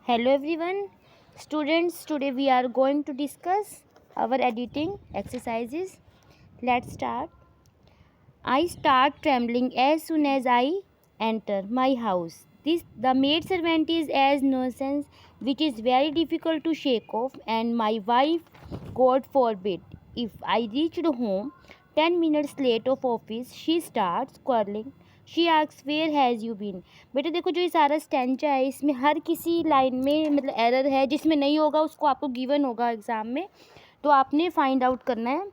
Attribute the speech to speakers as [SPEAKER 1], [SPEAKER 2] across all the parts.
[SPEAKER 1] Hello everyone, students. Today we are going to discuss our editing exercises. Let's start. I start trembling as soon as I enter my house. The maid servant is as nuisance, which is very difficult to shake off, and my wife, God forbid, if I reached home 10 minutes late of office, she starts quarreling. She asks where has you been. बेटा देखो, जो ये सारा स्टेंचा है इसमें हर किसी line में मतलब एरर है, जिसमें नहीं होगा उसको आपको गिवन होगा एग्ज़ाम में, तो आपने फाइंड आउट करना है।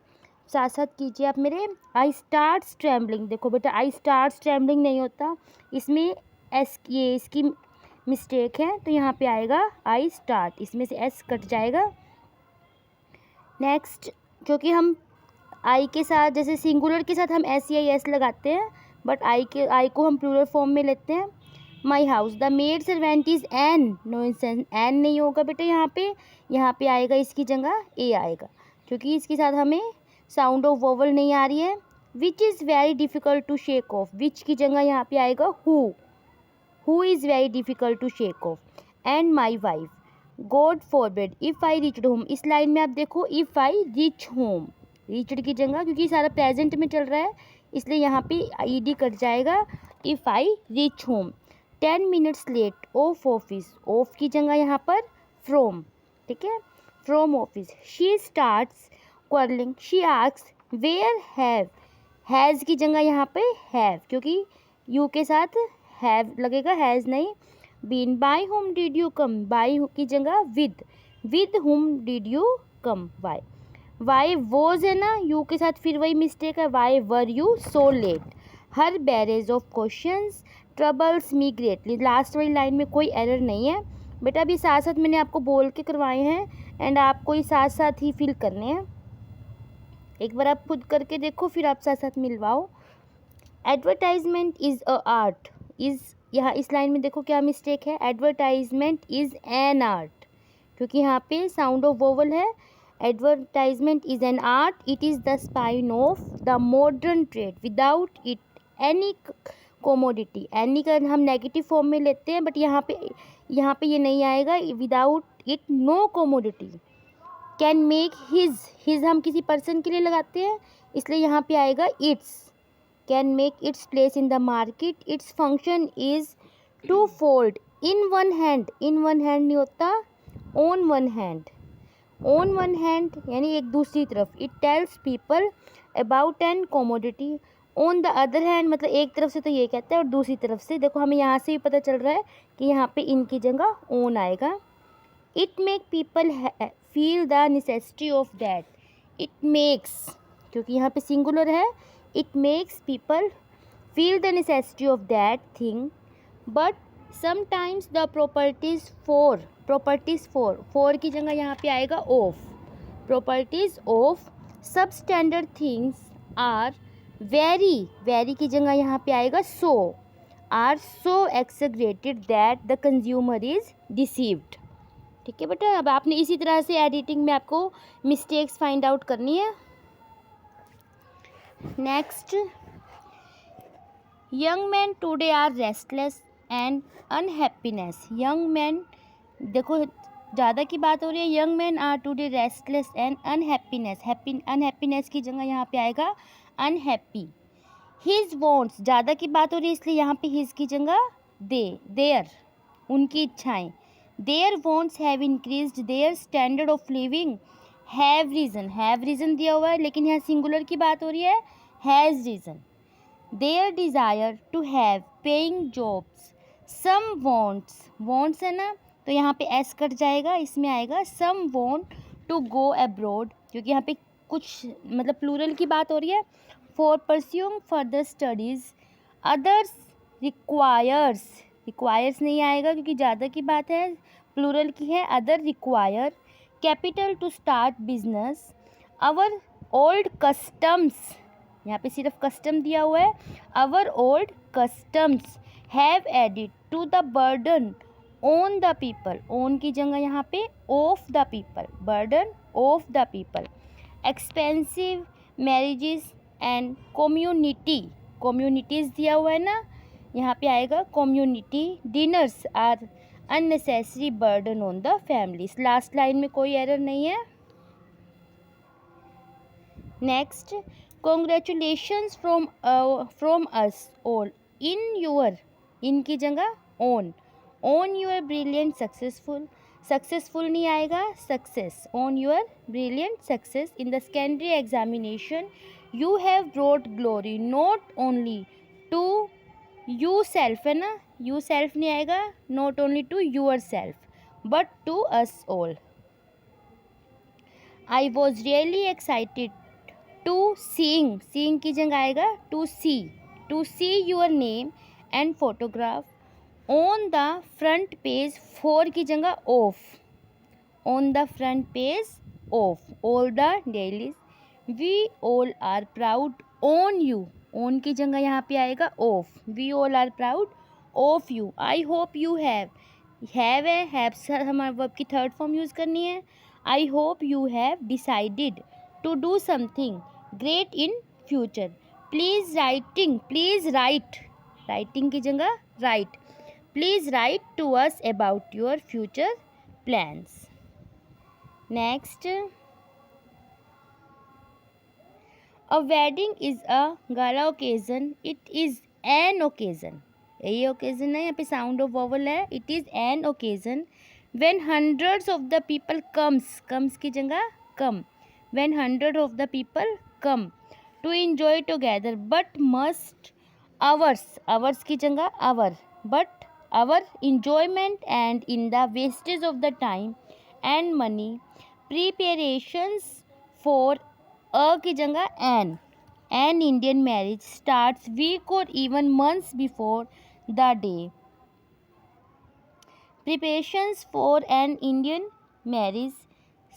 [SPEAKER 1] साथ साथ कीजिए आप मेरे। आई स्टार्ट ट्रैम्बलिंग, देखो बेटा आई स्टार्ट ट्रैम्बलिंग नहीं होता, इसमें एस ये इसकी मिस्टेक है, तो यहाँ पे आएगा आई स्टार्ट, इसमें से एस कट जाएगा। नेक्स्ट, क्योंकि हम आई के साथ जैसे सिंगुलर के साथ हम एस या एस लगाते हैं, बट आई को हम प्लूरल फॉर्म में लेते हैं। My house, the maid servant is an nonsense, an नहीं होगा बेटा यहाँ पे आएगा इसकी जगह ए आएगा, क्योंकि इसके साथ हमें साउंड ऑफ वोवल नहीं आ रही है। Which is very difficult to shake off, which की जगह यहाँ पे आएगा who is very difficult to shake off. And my wife, God forbid if I reached home, इस लाइन में आप देखो if I reach home, reached की जगह, क्योंकि सारा प्रेजेंट में चल रहा है इसलिए यहाँ पे ईडी कट जाएगा। If I reach home 10 minutes late of office, of की जगह यहाँ पर फ्रॉम, ठीक है, from office. She starts quarreling, she asks where has की जगह यहाँ पे हैव, क्योंकि यू के साथ हैव लगेगा, हैज़ नहीं। Been, by home did you come, by की जगह with home did you come, why was है ना, यू के साथ फिर वही मिस्टेक है, why were you so late. Her barrage of questions troubles me greatly, last वाली लाइन में कोई एरर नहीं है बेटा, अभी साथ साथ मैंने आपको बोल के करवाए हैं एंड आपको ये साथ साथ ही फिल करने हैं। एक बार आप खुद करके देखो, फिर आप साथ साथ मिलवाओ। Advertisement is a art, is यहाँ इस लाइन में देखो क्या मिस्टेक है, एडवर्टाइजमेंट इज़ एन आर्ट, क्योंकि यहाँ पे साउंड ऑफ वोवल है। Advertisement is an art. It is the spine of the modern trade. Without it, any commodity. Any का हम नेगेटिव फॉर्म में लेते हैं, बट यहाँ पे ये नहीं आएगा। Without it, no commodity can make his हम किसी पर्सन के लिए लगाते हैं, इसलिए यहाँ पे आएगा its, can make its place in the market. Its function is twofold. In one hand नहीं होता, on one hand यानी एक दूसरी तरफ। It tells people about an commodity. On the other hand मतलब एक तरफ से तो ये कहता है और दूसरी तरफ से देखो हमें यहाँ से भी पता चल रहा है कि यहाँ पे इनकी जगह ऑन आएगा। It make people feel the necessity of that, it makes, क्योंकि यहाँ पे सिंगुलर है, it makes people feel the necessity of that thing, but sometimes the properties for की जगह यहाँ पे आएगा off, properties of substandard things are very की जगह यहाँ पे आएगा are so exaggerated that the consumer is deceived. ठीक है बेटा, अब आपने इसी तरह से एडिटिंग में आपको मिस्टेक्स फाइंड आउट करनी है। Next, young man today are restless and unhappiness. Young man देखो ज़्यादा की बात हो रही है, young man are today restless and unhappiness की जगह यहाँ पे आएगा अनहैप्पी। हिज वॉन्ट्स, ज़्यादा की बात हो रही है इसलिए यहाँ पे हिज की जगह देयर, उनकी इच्छाएं। Their wants have increased their standard of living. Have reason दिया हुआ है, लेकिन यहाँ सिंगुलर की बात हो रही है, has reason. Their desire to have paying jobs. Some wants है ना, तो यहाँ पे एस कट जाएगा, इसमें आएगा सम वॉन्ट टू गो अब्रॉड, क्योंकि यहाँ पे कुछ मतलब प्लूरल की बात हो रही है। For pursuing further studies. Others requires नहीं आएगा क्योंकि ज़्यादा की बात है, प्लूरल की है, other require capital to start business. Our old customs, यहाँ पे सिर्फ कस्टम दिया हुआ है, our old customs have added to the burden on the people. On की जगह यहाँ पे of the people, burden of the people. Expensive marriages and communities दिया हुआ है ना, यहाँ पे आएगा community. Dinners are unnecessary burden on the families. Last line में कोई एरर नहीं है। Next, congratulations from us all in your, in की जगह ऑन योर ब्रिलियंट सक्सेसफुल नहीं आएगा, success, on your brilliant success in the secondary examination you have brought glory not only to you self, है ना, you self नहीं आएगा, not only to your self but to us all. I was really excited to seeing की जगह आएगा to see your name and photograph on the front page, for की जगह of, on the front page of all the dailies, we all are proud on you, on की जगह यहाँ पे आएगा of, we all are proud of you. I hope you have हमारे verb की third form use करनी है। I hope you have decided to do something great in future, please writing की जगह write, please write to us about your future plans. Next, a wedding is a gala occasion, it is an occasion, यही occasion है, यहाँ पे sound of vowel है, it is an occasion when hundreds of the people comes की जगह come, when hundred of the people come to enjoy together but must hours की जगह hour, but hour enjoyment and in the wastage of the time and money, preparations for a की जगह an Indian marriage starts week or even months before the day, preparations for an Indian marriage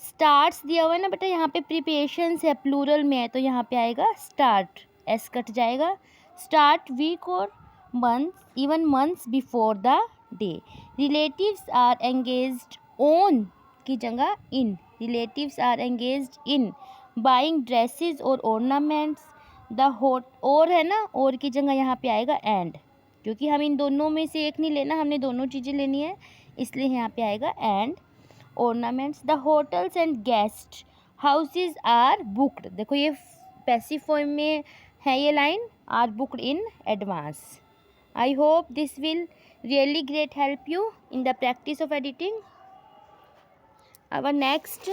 [SPEAKER 1] starts दिया हुआ है ना बेटा, यहाँ पे preparations है, प्लूरल में है, तो यहाँ पे आएगा स्टार्ट, एस कट जाएगा, स्टार्ट वीक और month even months before the day, relatives are engaged on की जगह in, relatives are engaged in buying dresses और ऑर्नामेंट्स, द हॉट और है ना, और की जगह यहाँ पे आएगा एंड, क्योंकि हम इन दोनों में से एक नहीं लेना, हमने दोनों चीज़ें लेनी है, इसलिए यहाँ पे आएगा and ornaments, the hotels and guest houses are booked, देखो ये पैसिव फॉर्म में है ये line, are booked in advance. I hope this will really great help you in the practice of editing. Our next,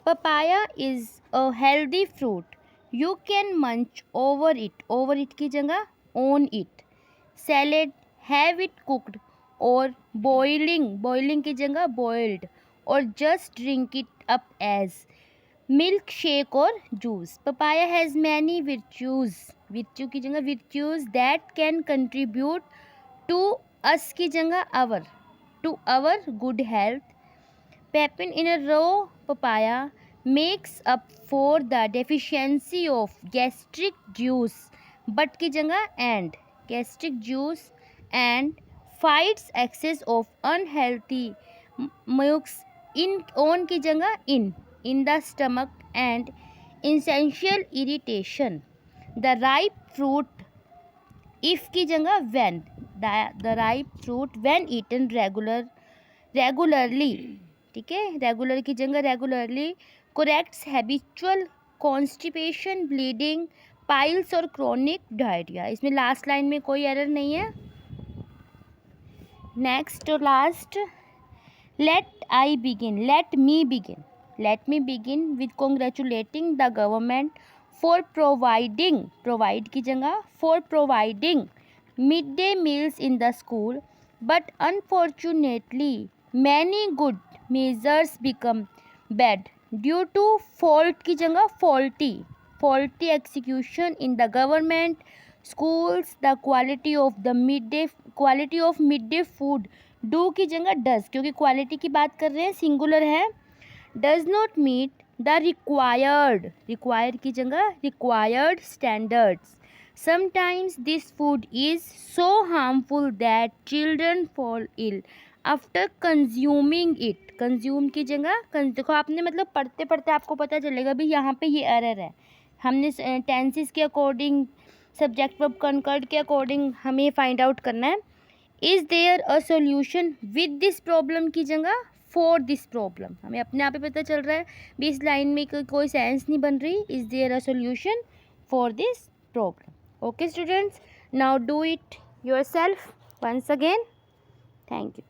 [SPEAKER 1] papaya is a healthy fruit, you can munch over it की जगह on it, salad, have it cooked और boiling की जगह boiled, और just drink it up as milk shake और juice. Papaya has many virtue की जगह virtues that can contribute to us की जगह our, to our good health. Papain in a raw papaya makes up for the deficiency of gastric juice, but की जगह and, gastric juice and fights excess of unhealthy mucus on की जगह in the stomach and essential irritation, the ripe fruit if की जगह when, the ripe fruit when eaten regularly, ठीक है, regular की जगह regularly, corrects habitual constipation, bleeding, piles और chronic diarrhea। इसमें लास्ट लाइन में कोई एरर नहीं है। Next to last, let me begin with congratulating the government for providing की जगह for providing midday meals in the school, but unfortunately many good measures become bad due to fault की जगह faulty execution in the government schools, the quality of midday food, do की जगह does, क्योंकि quality की बात कर रहे हैं, सिंगुलर है, does not meet the required की जगह required standards, sometimes this food is so harmful that children fall ill after consuming it, consume की जगह देखो आपने मतलब पढ़ते पढ़ते आपको पता चलेगा भी यहाँ पे ये एरर है, हमने टेंसेस के अकॉर्डिंग सब्जेक्ट वर्ब कंकर्ड के अकॉर्डिंग हमें फाइंड आउट करना है। Is there a solution with this problem की जगह फॉर दिस प्रॉब्लम। हमें अपने आप ही पता चल रहा है भी इस लाइन में कोई सेंस नहीं बन रही। Is there a solution for this problem. Okay students, now do it yourself once again. Thank you.